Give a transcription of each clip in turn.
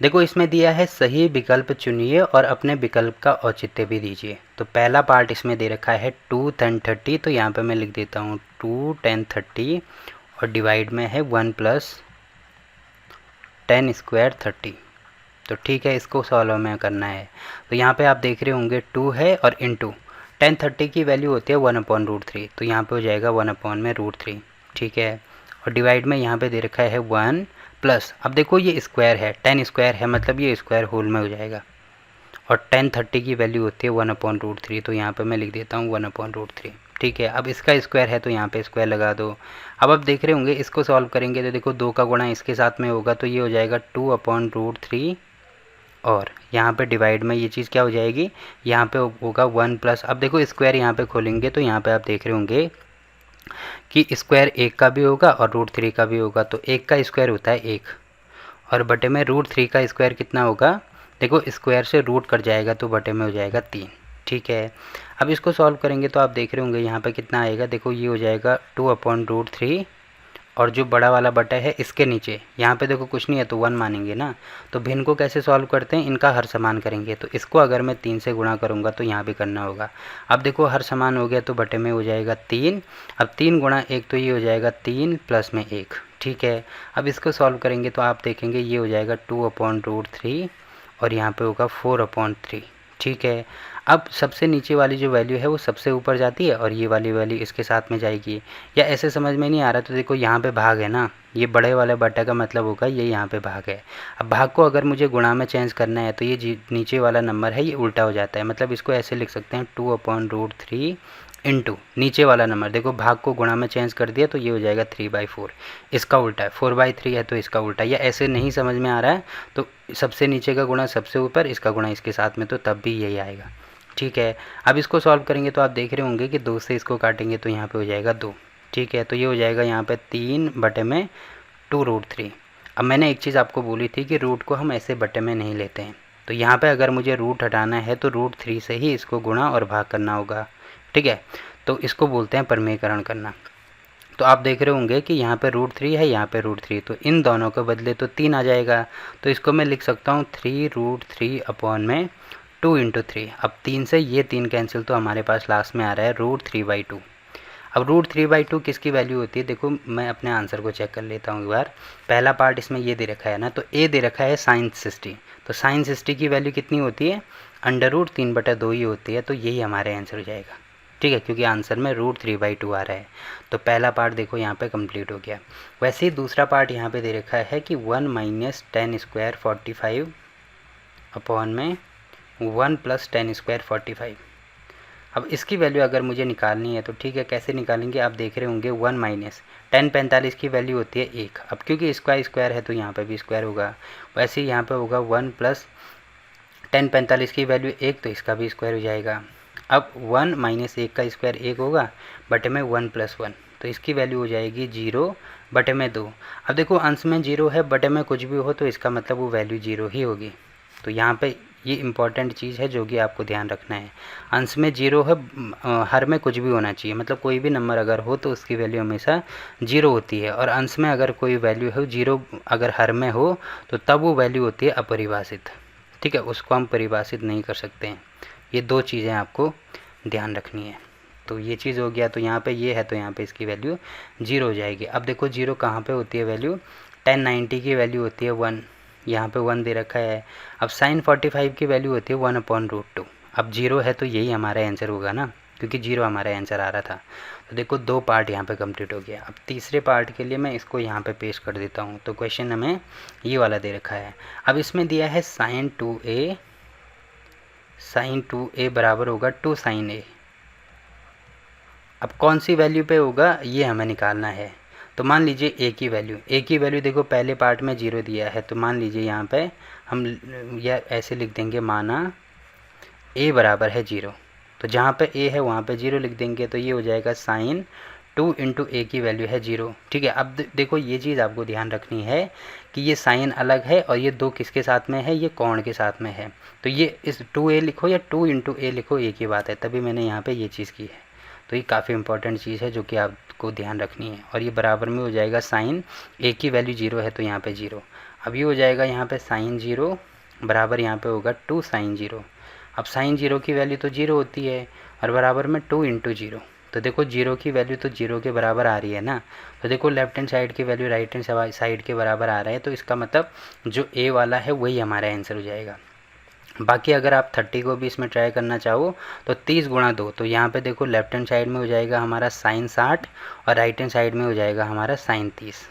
देखो इसमें दिया है सही विकल्प चुनिए और अपने विकल्प का औचित्य भी दीजिए। तो पहला पार्ट इसमें दे रखा है 2 10 30, तो यहाँ पे मैं लिख देता हूँ 2 10 30 और डिवाइड में है 1 प्लस 10 स्क्वायर 30। तो ठीक है, इसको सॉल्व हमें करना है। तो यहाँ पे आप देख रहे होंगे 2 है और इंटू 10 30 की वैल्यू होती है 1/√3, तो यहाँ पे हो जाएगा 1/√3। ठीक है, और डिवाइड में यहाँ पे दे रखा है 1 प्लस, अब देखो ये स्क्वायर है, 10 स्क्वायर है मतलब ये स्क्वायर होल में हो जाएगा, और 10 30 की वैल्यू होती है 1/√3, तो यहाँ पे मैं लिख देता हूँ 1/√3। ठीक है, अब इसका स्क्वायर है तो यहाँ पे स्क्वायर लगा दो। अब आप देख रहे होंगे इसको सॉल्व करेंगे तो देखो 2 का गुणा इसके साथ में होगा तो ये हो जाएगा 2/√3, और यहाँ पे डिवाइड में ये चीज़ क्या हो जाएगी, यहाँ पे होगा 1 प्लस, अब देखो स्क्वायर यहाँ पे खोलेंगे तो यहाँ पे आप देख रहे होंगे कि स्क्वायर 1 का भी होगा और √3 का भी होगा, तो 1 का स्क्वायर होता है 1, और बटे में √3 का स्क्वायर कितना होगा, देखो स्क्वायर से रूट कट जाएगा तो बटे में हो जाएगा 3। ठीक है, अब इसको सॉल्व करेंगे तो आप देख रहे होंगे यहाँ पे कितना आएगा, देखो ये हो जाएगा 2/√3, और जो बड़ा वाला बटा है इसके नीचे यहाँ पे देखो कुछ नहीं है तो 1 मानेंगे ना, तो भिन्न को कैसे सॉल्व करते हैं, इनका हर समान करेंगे, तो इसको अगर मैं 3 से गुणा करूँगा तो यहाँ भी करना होगा। अब देखो हर समान हो गया तो बटे में हो जाएगा 3, अब 3 गुणा 1 तो ये हो जाएगा 3 प्लस में 1। ठीक है, अब इसको सॉल्व करेंगे तो आप देखेंगे ये हो जाएगा 2/√3 और यहाँ पे होगा 4/3। ठीक है, अब सबसे नीचे वाली जो वैल्यू है वो सबसे ऊपर जाती है और ये वाली वैल्यू इसके साथ में जाएगी, या ऐसे समझ में नहीं आ रहा तो देखो यहाँ पे भाग है ना, ये बड़े वाले बटा का मतलब होगा ये यहाँ पे भाग है। अब भाग को अगर मुझे गुणा में चेंज करना है तो ये नीचे वाला नंबर है ये उल्टा हो जाता है, मतलब इसको ऐसे लिख सकते हैं 2/√3 इंटू नीचे वाला नंबर, देखो भाग को गुणा में चेंज कर दिया तो ये हो जाएगा 3/4, इसका उल्टा है, 4/3 है तो इसका उल्टा, या ऐसे नहीं समझ में आ रहा है तो सबसे नीचे का गुणा सबसे ऊपर, इसका गुणा इसके साथ में, तो तब भी यही आएगा। ठीक है, अब इसको सॉल्व करेंगे तो आप देख रहे होंगे कि 2 से इसको काटेंगे तो यहाँ पे हो जाएगा 2। ठीक है, तो ये हो जाएगा यहाँ पे 3 बटे में 2√3। अब मैंने एक चीज़ आपको बोली थी कि रूट को हम ऐसे बटे में नहीं लेते हैं, तो यहाँ पे अगर मुझे रूट हटाना है तो √3 से ही इसको गुणा और भाग करना होगा। ठीक है, तो इसको बोलते हैं परिमेयकरण करना। तो आप देख रहे होंगे कि यहाँ पे √3 है, यहाँ पे √3, तो इन दोनों के बदले तो 3 आ जाएगा, तो इसको मैं लिख सकता हूँ 3√3 अपॉन में 2 × 3। अब 3 से ये 3 कैंसिल तो हमारे पास लास्ट में आ रहा है √3/2। अब √3/2 किसकी वैल्यू होती है, देखो मैं अपने आंसर को चेक कर लेता हूँ एक बार। पहला पार्ट इसमें ये दे रखा है ना, तो ए दे रखा है sin60, तो sin60 की वैल्यू कितनी होती है, √3/2 ही होती है, तो यही हमारे आंसर हो जाएगा। ठीक है, क्योंकि आंसर में √3/2 आ रहा है, तो पहला पार्ट देखो यहाँ पे कंप्लीट हो गया। वैसे ही दूसरा पार्ट यहाँ पे दे रखा है कि 1 - 10 स्क्वायर 45 अपॉन में 1 + 10 स्क्वायर 45। अब इसकी वैल्यू अगर मुझे निकालनी है तो ठीक है, कैसे निकालेंगे, आप देख रहे होंगे 1 - 10 45 की वैल्यू होती है 1। अब क्योंकि इसका स्क्वायर है तो यहाँ पे भी स्क्वायर होगा, वैसे ही यहाँ पे होगा 1 + 10 45 की वैल्यू 1, तो इसका भी स्क्वायर हो जाएगा। अब 1 - 1 का स्क्वायर 1 होगा, बटे में 1 + 1, तो इसकी वैल्यू हो जाएगी 0 बटे में 2। अब देखो अंश में 0 है, बटे में कुछ भी हो तो इसका मतलब वो वैल्यू 0 ही होगी। तो यहाँ पे ये इंपॉर्टेंट चीज़ है जो कि आपको ध्यान रखना है, अंश में 0 है, हर में कुछ भी होना चाहिए, मतलब कोई भी नंबर अगर हो तो उसकी वैल्यू हमेशा 0 होती है, और अंश में अगर कोई वैल्यू हो 0 अगर हर में हो तो तब वो वैल्यू होती है अपरिभाषित। ठीक है, उसको हम परिभाषित नहीं कर सकते हैं। ये 2 चीज़ें आपको ध्यान रखनी है। तो ये चीज़ हो गया, तो यहाँ पे ये है तो यहाँ पे इसकी वैल्यू 0 हो जाएगी। अब देखो 0 कहाँ पे होती है वैल्यू, 1090 की वैल्यू होती है 1, यहाँ पे 1 दे रखा है। अब sin45 की वैल्यू होती है 1/√2। अब 0 है तो यही हमारा आंसर होगा ना, क्योंकि 0 हमारा आंसर आ रहा था। तो देखो 2 पार्ट यहाँ पे कंप्लीट हो गया। अब तीसरे पार्ट के लिए मैं इसको यहाँ पे पेश कर देता हूँ। तो क्वेश्चन हमें ये वाला दे रखा है। अब इसमें दिया है sin 2a बराबर होगा 2 sin a। अब कौन सी वैल्यू पे होगा ये हमें निकालना है। तो मान लीजिए a की वैल्यू देखो पहले पार्ट में 0 दिया है, तो मान लीजिए यहाँ पे हम या ऐसे लिख देंगे, माना a बराबर है 0, तो जहाँ पे a है वहाँ पे 0 लिख देंगे, तो ये हो जाएगा sin 2 × a की वैल्यू है 0। ठीक है, अब देखो ये चीज़ आपको ध्यान रखनी है कि ये साइन अलग है और ये 2 किसके साथ में है, ये कोण के साथ में है। तो ये इस 2a लिखो या 2 × a लिखो, एक ही बात है, तभी मैंने यहाँ पे ये चीज़ की है। तो ये काफ़ी इंपॉर्टेंट चीज़ है जो कि आपको ध्यान रखनी है। और ये बराबर में हो जाएगा sin a की वैल्यू 0 है तो यहाँ पे 0। अब ये हो जाएगा यहाँ पे साइन 0 बराबर यहाँ पे होगा 2 साइन 0। अब साइन 0 की वैल्यू तो 0 होती है और बराबर में 2 इंटू 0। तो देखो 0 की वैल्यू तो 0 के बराबर आ रही है ना, तो देखो लेफ्ट हैंड साइड की वैल्यू राइट हैंड साइड के बराबर आ रहा है, तो इसका मतलब जो ए वाला है वही हमारा आंसर हो जाएगा। बाकी अगर आप 30 को भी इसमें ट्राई करना चाहो तो 30 गुणा 2, तो यहाँ पे देखो लेफ्ट हैंड साइड में हो जाएगा हमारा साइन 60 और राइट हैंड साइड में हो जाएगा हमारा साइन 30,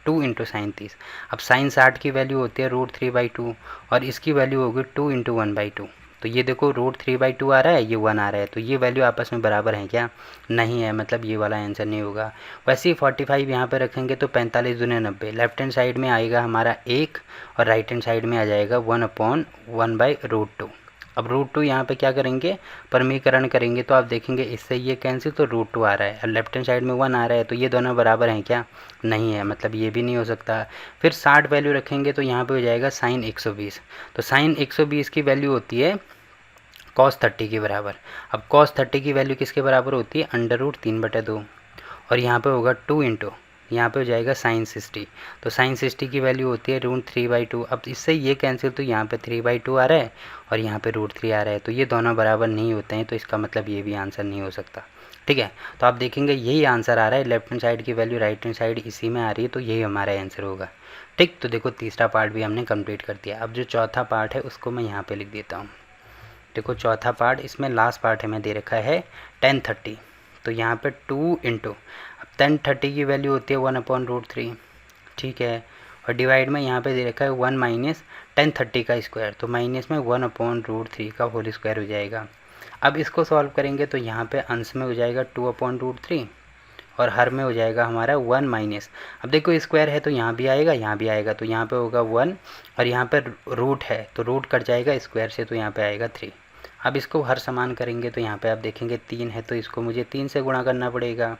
2 इंटू साइन 30। अब साइन 60 की वैल्यू होती है √3/2 और इसकी वैल्यू होगी 2 इंटू 1/2। तो ये देखो √3/2 आ रहा है, ये 1 आ रहा है, तो ये वैल्यू आपस में बराबर है क्या? नहीं है, मतलब ये वाला आंसर नहीं होगा। वैसे ही 45 यहाँ पे रखेंगे तो 45 दूने 90, लेफ्ट हैंड साइड में आएगा हमारा 1 और राइट हैंड साइड में आ जाएगा 1/1/√2। अब √2 यहाँ पे क्या करेंगे, परमीकरण करेंगे तो आप देखेंगे इससे ये कैंसिल, तो √2 आ रहा है और लेफ्ट हैंड साइड में 1 आ रहा है, तो ये दोनों बराबर हैं क्या? नहीं है, मतलब ये भी नहीं हो सकता। फिर 60 वैल्यू रखेंगे तो यहाँ पे हो जाएगा साइन 120, तो साइन 120 की वैल्यू होती है cos 30 के बराबर। अब cos 30 की वैल्यू किसके बराबर होती है? √3/2 और यहाँ पे होगा 2 इंटू, यहाँ पे हो जाएगा साइन 60, तो साइन 60 की वैल्यू होती है √3/2। अब इससे ये कैंसिल, तो यहाँ पे 3/2 आ रहा है और यहाँ पे √3 आ रहा है, तो ये दोनों बराबर नहीं होते हैं, तो इसका मतलब ये भी आंसर नहीं हो सकता। ठीक है, तो आप देखेंगे यही आंसर आ रहा है, लेफ्ट हैंड साइड की वैल्यू राइट हैंड साइड इसी में आ रही है, तो यही हमारा आंसर होगा। ठीक, तो देखो तीसरा पार्ट भी हमने कंप्लीट कर दिया। अब जो चौथा पार्ट है उसको मैं यहाँ पे लिख देता हूँ। देखो चौथा पार्ट, इसमें लास्ट पार्ट हमें दे रखा है tan 30, तो यहाँ पे 2 इंटू, अब tan 30 की वैल्यू होती है 1/√3, ठीक है, और डिवाइड में यहाँ पे दे रखा है 1 माइनस tan 30 का स्क्वायर, तो माइनस में 1/√3 का होल स्क्वायर हो जाएगा। अब इसको सॉल्व करेंगे तो यहाँ पे अंश में हो जाएगा 2/√3 और हर में हो जाएगा हमारा 1 माइनस, अब देखो स्क्वायर है तो यहाँ भी आएगा, यहाँ भी आएगा, तो यहाँ पे होगा 1 और यहाँ पे रूट है तो रूट कट जाएगा स्क्वायर से, तो यहाँ पे आएगा 3। अब इसको हर समान करेंगे तो यहाँ पे आप देखेंगे 3 है तो इसको मुझे 3 से गुणा करना पड़ेगा।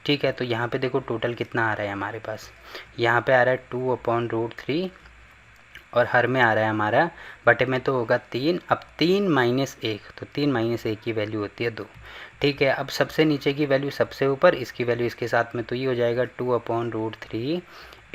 ठीक है, तो यहाँ पे देखो टोटल कितना आ रहा है हमारे पास, यहाँ पे आ रहा है 2/√3 और हर में आ रहा है हमारा, बटे में तो होगा 3। अब 3 माइनस 1, तो 3 माइनस 1 की वैल्यू होती है 2। ठीक है, अब सबसे नीचे की वैल्यू सबसे ऊपर, इसकी वैल्यू इसके साथ में, तो ये हो जाएगा 2/√3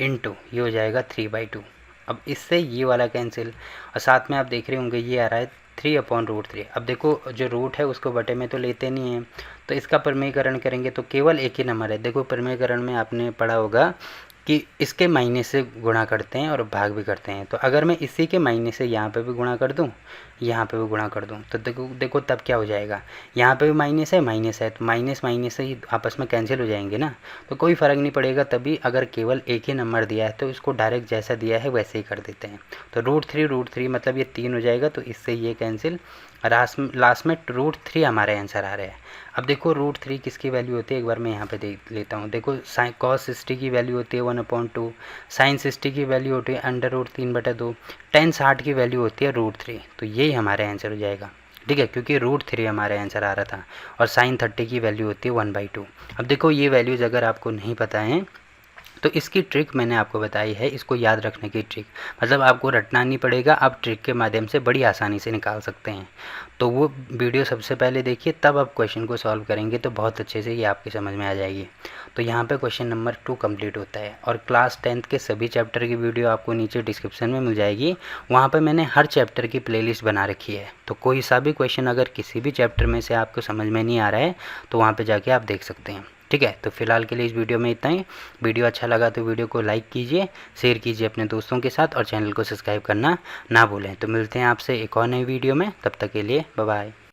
इंटू ये हो जाएगा 3/2। अब इससे ये वाला कैंसिल और साथ में आप देख रहे होंगे ये आ रहा है 3/√3। अब देखो जो रूट है उसको बटे में तो लेते नहीं हैं, तो इसका परमीकरण करेंगे तो केवल एक ही नंबर है। देखो परमीकरण में आपने पढ़ा होगा कि इसके माइने से गुणा करते हैं और भाग भी करते हैं, तो अगर मैं इसी के माइने से यहाँ पे भी गुणा कर दूँ, यहाँ पे भी गुणा कर दूँ, तो देखो तब क्या हो जाएगा, यहाँ पे भी माइनस है तो माइनस माइनस से ही आपस में कैंसिल हो जाएंगे ना, तो कोई फ़र्क नहीं पड़ेगा। तभी अगर केवल एक ही नंबर दिया है तो इसको डायरेक्ट जैसा दिया है वैसे ही कर देते हैं, तो √3 मतलब ये 3 हो जाएगा, तो इससे ये कैंसिल, लास्ट में √3 हमारा आंसर आ रहा है। अब देखो √3 किसकी वैल्यू होती है, एक बार मैं यहाँ पे देख लेता हूँ। देखो cos 60 की वैल्यू होती है 1/2, साइन 60 की वैल्यू होती है √3/2, tan 60 की वैल्यू होती है √3, तो यही हमारा आंसर हो जाएगा। ठीक है, क्योंकि √3 हमारा आंसर आ रहा था और साइन 30 की वैल्यू होती है 1/2। अब देखो ये वैल्यूज़ अगर आपको नहीं पता है तो इसकी ट्रिक मैंने आपको बताई है, इसको याद रखने की ट्रिक, मतलब आपको रटना नहीं पड़ेगा, आप ट्रिक के माध्यम से बड़ी आसानी से निकाल सकते हैं। तो वो वीडियो सबसे पहले देखिए, तब आप क्वेश्चन को सॉल्व करेंगे तो बहुत अच्छे से ये आपकी समझ में आ जाएगी। तो यहाँ पे क्वेश्चन नंबर 2 कंप्लीट होता है और क्लास 10th के सभी चैप्टर की वीडियो आपको नीचे डिस्क्रिप्शन में मिल जाएगी। वहाँ पर मैंने हर चैप्टर की प्लेलिस्ट बना रखी है, तो कोई सा भी क्वेश्चन अगर किसी भी चैप्टर में से आपको समझ में नहीं आ रहा है तो वहाँ पर जाके आप देख सकते हैं। ठीक है, तो फिलहाल के लिए इस वीडियो में इतना ही। वीडियो अच्छा लगा तो वीडियो को लाइक कीजिए, शेयर कीजिए अपने दोस्तों के साथ और चैनल को सब्सक्राइब करना ना भूलें। तो मिलते हैं आपसे एक और नई वीडियो में, तब तक के लिए बाय बाय।